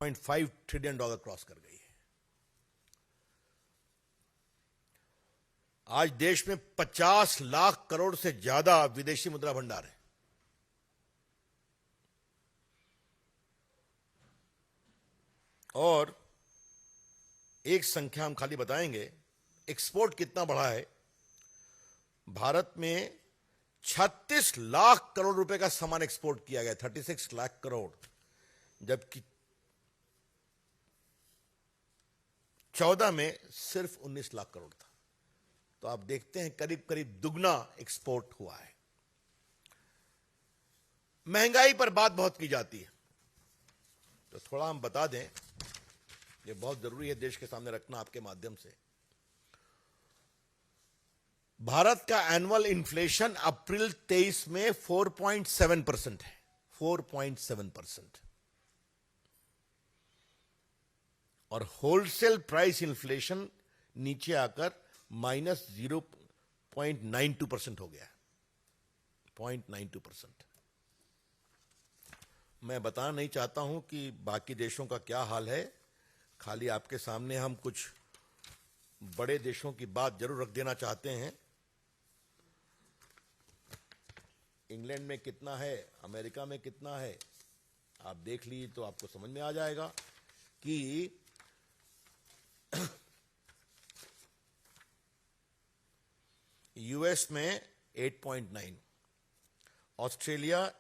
$1.5 trillion cross कर गई है। आज देश में 50 लाख करोड़ से ज्यादा विदेशी मुद्रा भंडार है। और एक संख्या हम खाली बताएंगे, एक्सपोर्ट कितना बढ़ा है। भारत में 36 लाख करोड़ रुपए का सामान एक्सपोर्ट किया गया, 36 लाख करोड़, जबकि 14 में सिर्फ 19 लाख करोड़ था। तो आप देखते हैं करीब करीब दुगना एक्सपोर्ट हुआ है। महंगाई पर बात बहुत की जाती है, तो थोड़ा हम बता दें, ये बहुत जरूरी है देश के सामने रखना आपके माध्यम से। भारत का एनुअल इन्फ्लेशन अप्रैल 23 में 4.7% है, 4.7%। और होलसेल प्राइस इन्फ्लेशन नीचे आकर -0.92% हो गया है, 0.92%। मैं बताना नहीं चाहता हूं कि बाकी देशों का क्या हाल है, खाली आपके सामने हम कुछ बड़े देशों की बात जरूर रख देना चाहते हैं। इंग्लैंड में कितना है, अमेरिका में कितना है, आप देख लीजिए तो आपको समझ में आ जाएगा कि यूएस में 8.9, ऑस्ट्रेलिया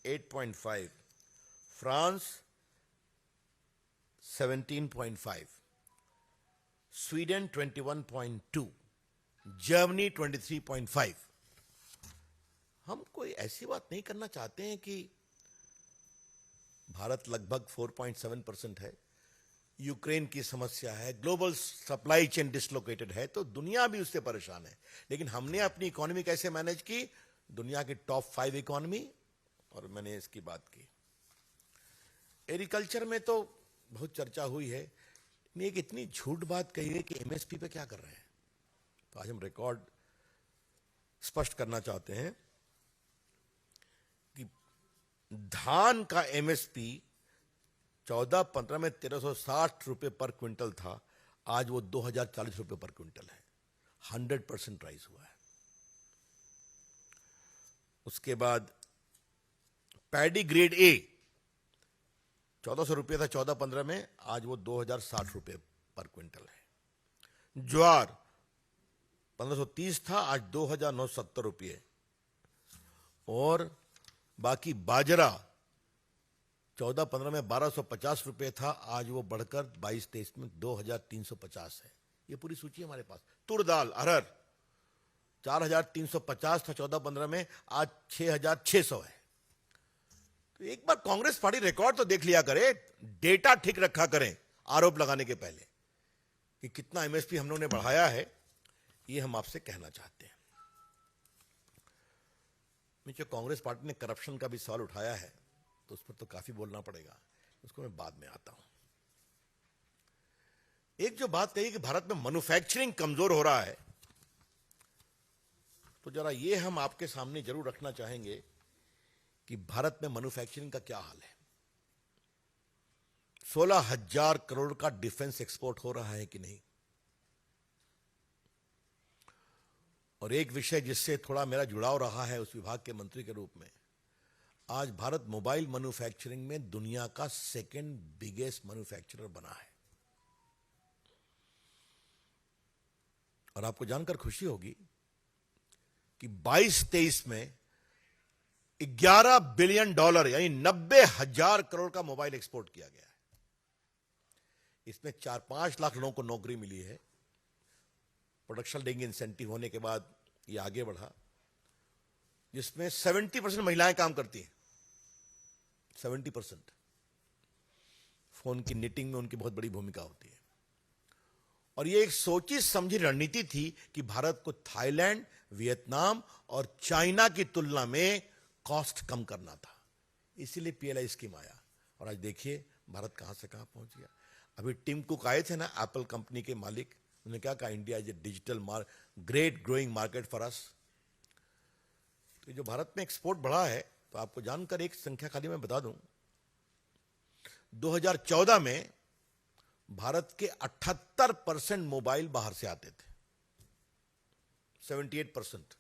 8.5, फ्रांस 17.5, स्वीडन 21.2, जर्मनी 23.5। हम कोई ऐसी बात नहीं करना चाहते हैं कि भारत लगभग 4.7% है, यूक्रेन की समस्या है, ग्लोबल सप्लाई चेन डिसलोकेटेड है, तो दुनिया भी उससे परेशान है। लेकिन हमने अपनी इकोनॉमी कैसे मैनेज की, दुनिया की टॉप 5 इकोनॉमी, और मैंने इसकी बात की। एग्रीकल्चर में तो बहुत चर्चा हुई है, एक इतनी झूठ बात कही है कि एमएसपी पे क्या कर रहे हैं। तो आज हम रिकॉर्ड स्पष्ट करना चाहते हैं कि धान का एमएसपी 14-15 में 1360 रुपए पर क्विंटल था, आज वो 2040 रुपए पर क्विंटल है, 100% राइज हुआ है। उसके बाद पैडी ग्रेड ए 1400 रुपये था 14-15 में, आज वो 2060 रुपये पर क्विंटल है। ज्वार 1530 था, आज 2970 रुपये। और बाकी बाजरा 14-15 में 1250 रुपये था, आज वो बढ़कर 22-23 में 2350 है। ये पूरी सूची है हमारे पास। तुर दाल अरहर 4350 था 14-15 में, आज 6600 है। तो एक बार कांग्रेस पार्टी रिकॉर्ड तो देख लिया करे, डेटा ठीक रखा करें आरोप लगाने के पहले कि कितना एमएसपी हम लोगों ने बढ़ाया है, ये हम आपसे कहना चाहते हैं। जो कांग्रेस पार्टी ने करप्शन का भी सवाल उठाया है, तो उस पर तो काफी बोलना पड़ेगा, उसको मैं बाद में आता हूं। एक जो बात कही कि भारत में मैन्युफैक्चरिंग कमजोर हो रहा है, तो जरा ये हम आपके सामने जरूर रखना चाहेंगे कि भारत में मैन्युफैक्चरिंग का क्या हाल है। 16,000 करोड़ का डिफेंस एक्सपोर्ट हो रहा है कि नहीं। और एक विषय जिससे थोड़ा मेरा जुड़ाव रहा है उस विभाग के मंत्री के रूप में, आज भारत मोबाइल मैन्युफैक्चरिंग में दुनिया का 2nd बिगेस्ट मैन्युफैक्चरर बना है। और आपको जानकर खुशी होगी कि 22-23 में $11 बिलियन यानी 90,000 करोड़ का मोबाइल एक्सपोर्ट किया गया है। इसमें 4-5 लाख लोगों को नौकरी मिली है। प्रोडक्शन लिंक इंसेंटिव होने के बाद ये आगे बढ़ा, जिसमें 70% महिलाएं काम करती हैं। 70%। फोन की निटिंग में उनकी बहुत बड़ी भूमिका होती है। और ये एक सोची समझी रणनीति थी कि भारत को थाईलैंड, वियतनाम और चाइना की तुलना में कॉस्ट कम करना था, इसीलिए पीएलआई स्कीम आया। और आज देखिए भारत कहां से कहां पहुंच गया। अभी टिम कुक आए थे ना, एप्पल कंपनी के मालिक, उन्होंने क्या कहा, India is a digital great growing market for us. तो जो भारत में एक्सपोर्ट बढ़ा है, तो आपको जानकर एक संख्या खाली मैं बता दूं, 2014 में भारत के 78% मोबाइल बाहर से आते थे, 78%।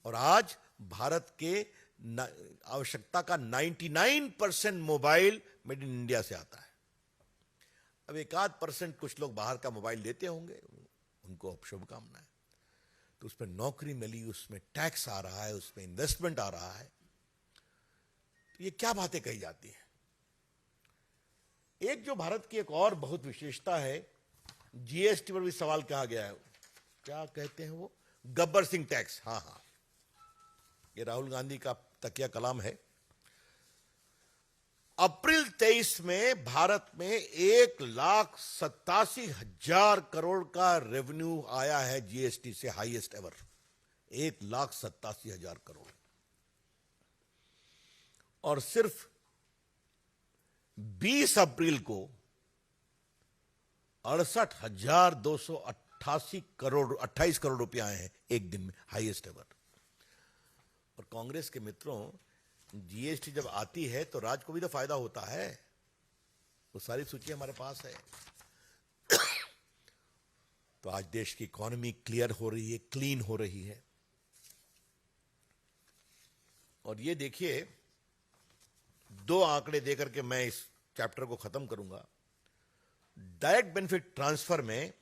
और आज भारत के आवश्यकता का 99% मोबाइल मेड इन इंडिया से आता है। अब 1-8% कुछ लोग बाहर का मोबाइल लेते होंगे, उनको अब शुभकामनाएं। तो उसमें नौकरी मिली, उसमें टैक्स आ रहा है, उसमें इन्वेस्टमेंट आ रहा है। तो ये क्या बातें कही जाती हैं। एक जो भारत की एक और बहुत विशेषता है, जीएसटी पर भी सवाल कहा गया है, क्या कहते हैं वो, गब्बर सिंह टैक्स। हाँ हाँ, ये राहुल गांधी का तकिया कलाम है। अप्रैल 23 में भारत में 1,87,000 करोड़ का रेवेन्यू आया है जीएसटी से, हाईएस्ट एवर, 1,87,000 करोड़। और सिर्फ 20 अप्रैल को 68,288 करोड़ 28 करोड़ रुपए आए हैं एक दिन में, हाईएस्ट एवर। और कांग्रेस के मित्रों, जीएसटी जब आती है तो राज्य को भी तो फायदा होता है। वो सारी सूची हमारे पास है। तो आज देश की इकोनॉमी क्लियर हो रही है, क्लीन हो रही है। और ये देखिए, 2 आंकड़े देकर के मैं इस चैप्टर को खत्म करूंगा। डायरेक्ट बेनिफिट ट्रांसफर में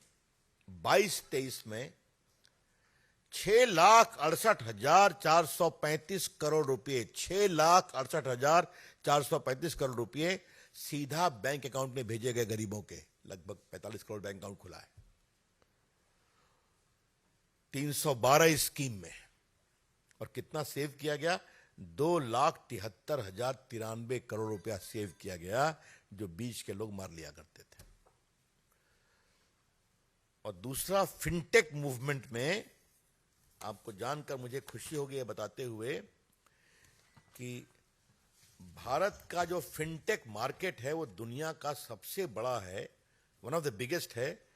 22-23 में 6,68,435 करोड़ रुपए, 6,68,435 करोड़ रुपए सीधा बैंक अकाउंट में भेजे गए गरीबों के। लगभग 45 करोड़ बैंक अकाउंट खुला है 312 स्कीम में। और कितना सेव किया गया, 2,73,093 करोड़ रुपया सेव किया गया, जो बीच के लोग मार लिया करते थे। और दूसरा, फिनटेक मूवमेंट में आपको जानकर मुझे खुशी होगी, बताते हुए कि भारत का जो फिनटेक मार्केट है वो दुनिया का सबसे बड़ा है, वन ऑफ द बिगेस्ट है।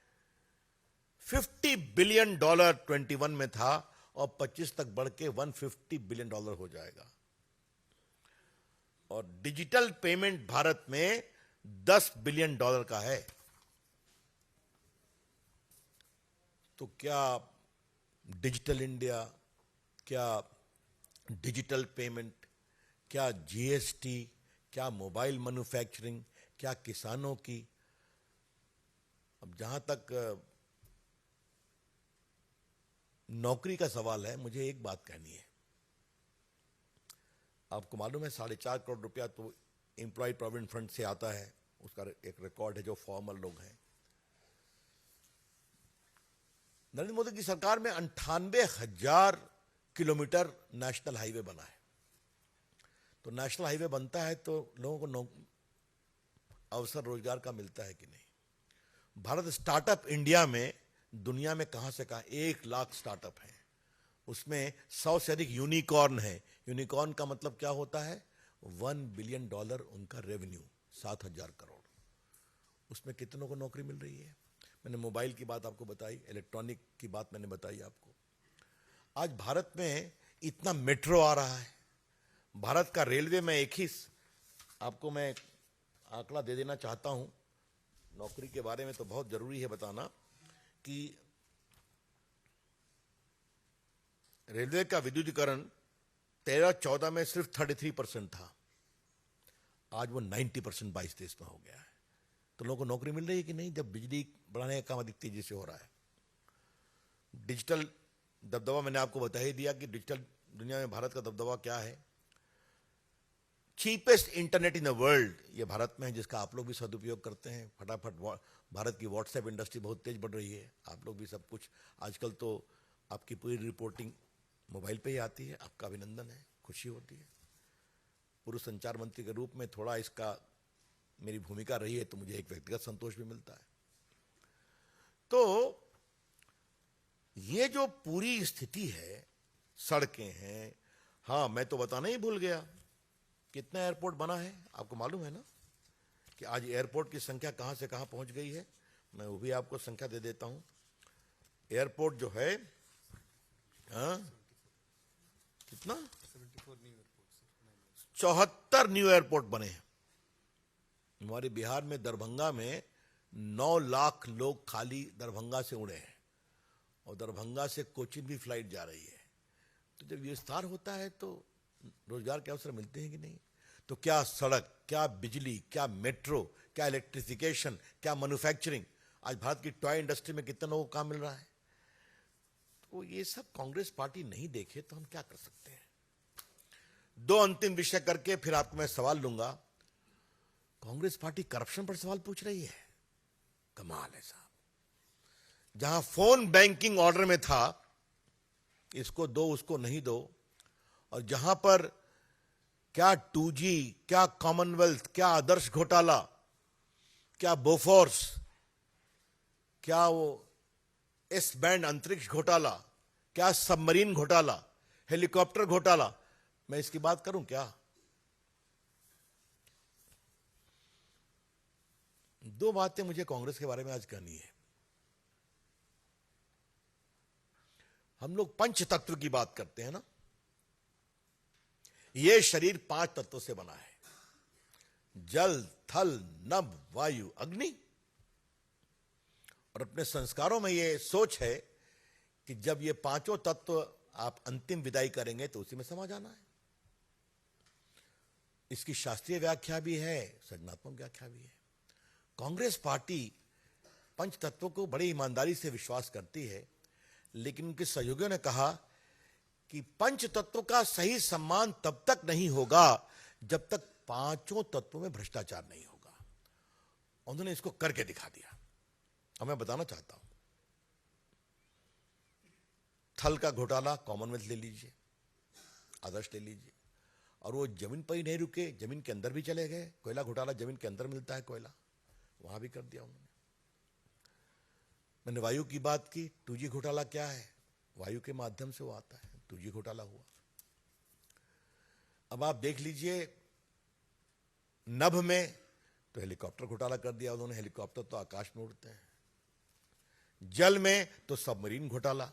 $50 बिलियन 21 में था और 25 तक बढ़ के $150 बिलियन हो जाएगा। और डिजिटल पेमेंट भारत में $10 बिलियन का है। तो क्या डिजिटल इंडिया, क्या डिजिटल पेमेंट, क्या जीएसटी, क्या मोबाइल मैन्युफैक्चरिंग, क्या किसानों की। अब जहां तक नौकरी का सवाल है, मुझे एक बात कहनी है। आपको मालूम है 4.5 करोड़ रुपया तो एम्प्लॉय प्रोविडेंट फंड से आता है, उसका एक रिकॉर्ड है जो फॉर्मल लोग हैं। नरेंद्र मोदी की सरकार में 98,000 किलोमीटर नेशनल हाईवे बना है। तो नेशनल हाईवे बनता है तो लोगों को अवसर रोजगार का मिलता है कि नहीं। भारत स्टार्टअप इंडिया में दुनिया में कहां से कहां 1 लाख स्टार्टअप हैं, उसमें 100 से अधिक यूनिकॉर्न है। यूनिकॉर्न का मतलब क्या होता है, $1 बिलियन उनका रेवेन्यू, 7,000 करोड़। उसमें कितनों को नौकरी मिल रही है। मैंने मोबाइल की बात आपको बताई, इलेक्ट्रॉनिक की बात मैंने बताई आपको। आज भारत में इतना मेट्रो आ रहा है, भारत का रेलवे में एक ही आपको मैं आंकड़ा दे देना चाहता हूं, नौकरी के बारे में तो बहुत जरूरी है बताना, कि रेलवे का विद्युतीकरण 13-14 में सिर्फ 33% था, आज वो 90% 22-23 में हो गया है। तो लोगों को नौकरी मिल रही है कि नहीं, जब बिजली बढ़ाने का काम अधिक तेजी से हो रहा है। डिजिटल दबदबा मैंने आपको बता ही दिया कि डिजिटल दुनिया में भारत का दबदबा क्या है। Cheapest internet in the world ये भारत में है, जिसका आप लोग भी सदुपयोग करते हैं फटाफट। भारत की व्हाट्सएप इंडस्ट्री बहुत तेज बढ़ रही है, आप लोग भी सब कुछ आजकल तो आपकी पूरी रिपोर्टिंग मोबाइल पे ही आती है। आपका अभिनंदन है, खुशी होती है। पूर्व संचार मंत्री के रूप में थोड़ा इसका मेरी भूमिका रही है, तो मुझे एक व्यक्तिगत संतोष भी मिलता है। तो ये जो पूरी स्थिति है, सड़कें हैं, हाँ मैं तो बताना ही भूल गया, कितना एयरपोर्ट बना है आपको मालूम है ना, कि आज एयरपोर्ट की संख्या कहां से कहां पहुंच गई है। मैं वो भी आपको संख्या दे देता हूं। एयरपोर्ट जो है, कितना 74 न्यू एयरपोर्ट बने हैं। हमारे बिहार में दरभंगा में 9 लाख लोग खाली दरभंगा से उड़े हैं और दरभंगा से कोचिन भी फ्लाइट जा रही है। तो जब विस्तार होता है तो रोजगार के अवसर मिलते हैं कि नहीं? तो क्या सड़क, क्या बिजली, क्या मेट्रो, क्या इलेक्ट्रिफिकेशन, क्या मैन्युफैक्चरिंग, आज भारत की टॉय इंडस्ट्री में कितने लोगों को काम मिल रहा है? तो ये सब कांग्रेस पार्टी नहीं देखे तो हम क्या कर सकते हैं? 2 अंतिम विषय करके फिर आपको मैं सवाल लूंगा। कांग्रेस पार्टी करप्शन पर सवाल पूछ रही है। कमाल है साहब। जहां फोन बैंकिंग ऑर्डर में था, इसको दो उसको नहीं दो, और जहां पर क्या 2G, क्या कॉमनवेल्थ, क्या आदर्श घोटाला, क्या बोफोर्स, क्या वो एस बैंड अंतरिक्ष घोटाला, क्या सबमरीन घोटाला, हेलीकॉप्टर घोटाला, मैं इसकी बात करूं क्या? 2 बातें मुझे कांग्रेस के बारे में आज कहनी है। हम लोग पंच तत्व की बात करते हैं ना। यह शरीर 5 तत्वों से बना है, जल, थल, नभ, वायु, अग्नि। और अपने संस्कारों में यह सोच है कि जब ये 5 तत्व आप अंतिम विदाई करेंगे तो उसी में समा जाना है। इसकी शास्त्रीय व्याख्या भी है, सृजनात्मक व्याख्या भी है। कांग्रेस पार्टी पंच तत्वों को बड़ी ईमानदारी से विश्वास करती है, लेकिन उनके सहयोगियों ने कहा कि पंच तत्वों का सही सम्मान तब तक नहीं होगा जब तक 5 तत्वों में भ्रष्टाचार नहीं होगा। उन्होंने इसको करके दिखा दिया। अब मैं बताना चाहता हूं, थल का घोटाला कॉमनवेल्थ ले लीजिए, आदर्श ले लीजिए, और वो जमीन पर ही नहीं रुके, जमीन के अंदर भी चले गए। कोयला घोटाला जमीन के अंदर मिलता है कोयला, वहां भी कर दिया उन्होंने। मैंने वायु की बात की, 2G घोटाला क्या है? वायु के माध्यम से वो आता है, 2G घोटाला हुआ। अब आप देख लीजिए, नभ में तो हेलीकॉप्टर घोटाला कर दिया उन्होंने, हेलीकॉप्टर तो आकाश में उड़ते हैं। जल में तो सबमरीन घोटाला।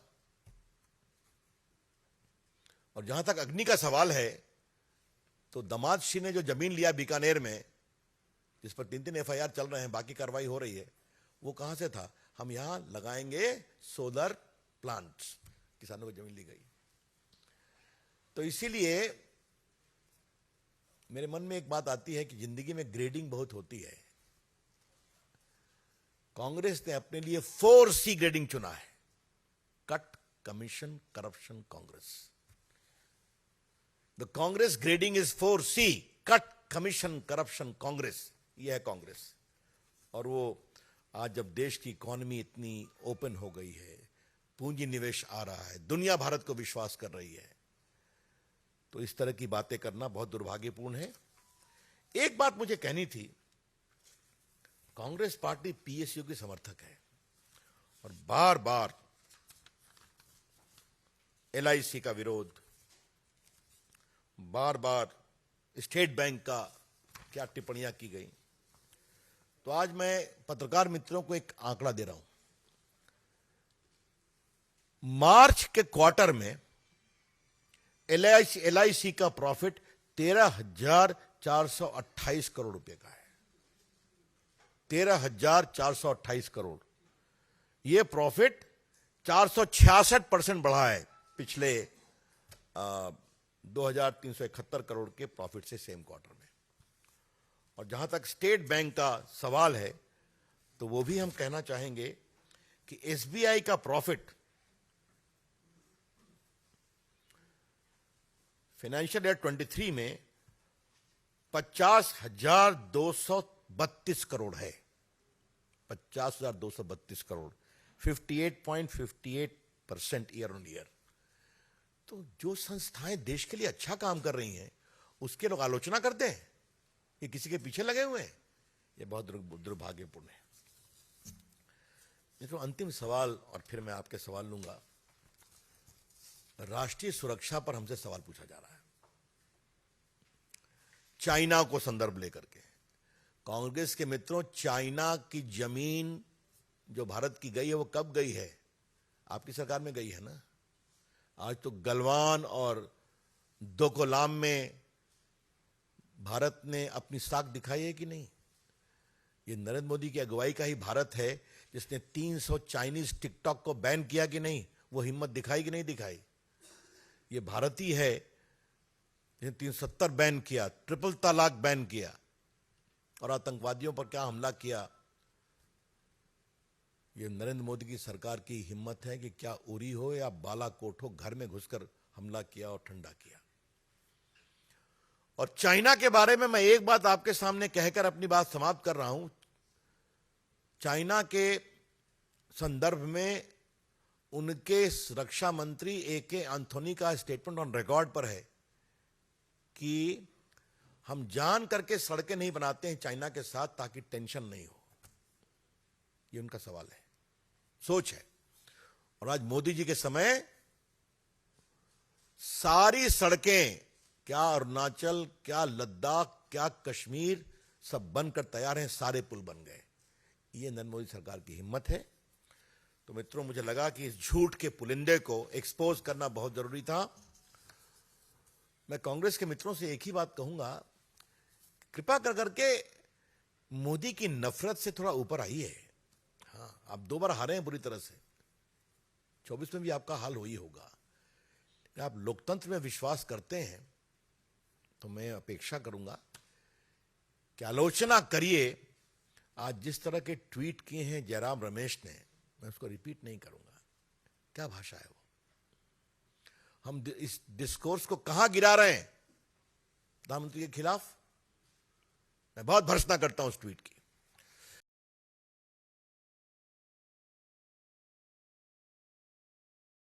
और जहां तक अग्नि का सवाल है, तो दामाद सिंह ने जो जमीन लिया बीकानेर में, जिस पर 3 FIR चल रहे हैं, बाकी कार्रवाई हो रही है, वो कहां से था? हम यहां लगाएंगे सोलर प्लांट्स, किसानों को जमीन ली गई। तो इसीलिए मेरे मन में एक बात आती है कि जिंदगी में ग्रेडिंग बहुत होती है। कांग्रेस ने अपने लिए 4C ग्रेडिंग चुना है, cut, commission, corruption, Congress. The Congress grading is 4C, cut, commission, corruption, Congress. यह है कांग्रेस। और वो आज जब देश की इकोनॉमी इतनी ओपन हो गई है, पूंजी निवेश आ रहा है, दुनिया भारत को विश्वास कर रही है, तो इस तरह की बातें करना बहुत दुर्भाग्यपूर्ण है। एक बात मुझे कहनी थी, कांग्रेस पार्टी PSU की समर्थक है और बार बार LIC का विरोध, बार बार स्टेट बैंक का क्या टिप्पणियां की गई। तो आज मैं पत्रकार मित्रों को एक आंकड़ा दे रहा हूं। मार्च के क्वार्टर में LIC का प्रॉफिट 13,428 करोड़ रुपए का है। 13,428 करोड़। यह प्रॉफिट 466% बढ़ा है पिछले 2,371 करोड़ के प्रॉफिट से सेम क्वार्टर में। और जहां तक स्टेट बैंक का सवाल है, तो वो भी हम कहना चाहेंगे कि SBI का प्रॉफिट फाइनेंशियल ईयर 23 में 50,232 करोड़ है। 50,232 करोड़, 58.58% ईयर ऑन ईयर। तो जो संस्थाएं देश के लिए अच्छा काम कर रही हैं, उसके लोग आलोचना करते हैं कि किसी के पीछे लगे हुए हैं। ये बहुत दुर्भाग्यपूर्ण है। ये तो अंतिम सवाल, और फिर मैं आपके सवाल लूंगा। राष्ट्रीय सुरक्षा पर हमसे सवाल पूछा जा रहा है, चाइना को संदर्भ लेकर के। कांग्रेस के मित्रों, चाइना की जमीन जो भारत की गई है, वो कब गई है? आपकी सरकार में गई है ना। आज तो गलवान और डोकलाम में भारत ने अपनी साख दिखाई है कि नहीं? ये नरेंद्र मोदी की अगुवाई का ही भारत है जिसने 300 चाइनीज टिकटॉक को बैन किया कि नहीं, वो हिम्मत दिखाई कि नहीं दिखाई। ये भारत ही है जिसने 370 बैन किया, ट्रिपल तलाक बैन किया, और आतंकवादियों पर क्या हमला किया। ये नरेंद्र मोदी की सरकार की हिम्मत है कि क्या उरी हो या बालाकोट हो, घर में घुसकर हमला किया और ठंडा किया। और चाइना के बारे में मैं एक बात आपके सामने कहकर अपनी बात समाप्त कर रहा हूं। चाइना के संदर्भ में उनके रक्षा मंत्री ए.के. एंथोनी का स्टेटमेंट ऑन रिकॉर्ड पर है कि हम जान करके सड़कें नहीं बनाते हैं चाइना के साथ ताकि टेंशन नहीं हो। ये उनका सवाल है, सोच है। और आज मोदी जी के समय सारी सड़कें, क्या अरुणाचल, क्या लद्दाख, क्या कश्मीर, सब बनकर तैयार हैं, सारे पुल बन गए। ये नरेंद्र मोदी सरकार की हिम्मत है। तो मित्रों, मुझे लगा कि इस झूठ के पुलिंदे को एक्सपोज करना बहुत जरूरी था। मैं कांग्रेस के मित्रों से एक ही बात कहूंगा, कृपा कर करके मोदी की नफरत से थोड़ा ऊपर आइए। हाँ, आप 2 बार हारे हैं बुरी तरह से, 24 में भी आपका हाल हो ही होगा। आप लोकतंत्र में विश्वास करते हैं तो मैं अपेक्षा करूंगा कि आलोचना करिए। आज जिस तरह के ट्वीट किए हैं जयराम रमेश ने, मैं उसको रिपीट नहीं करूंगा। क्या भाषा है वो? हम इस डिस्कोर्स को कहां गिरा रहे हैं? प्रधानमंत्री के खिलाफ मैं बहुत भर्त्सना करता हूं उस ट्वीट की।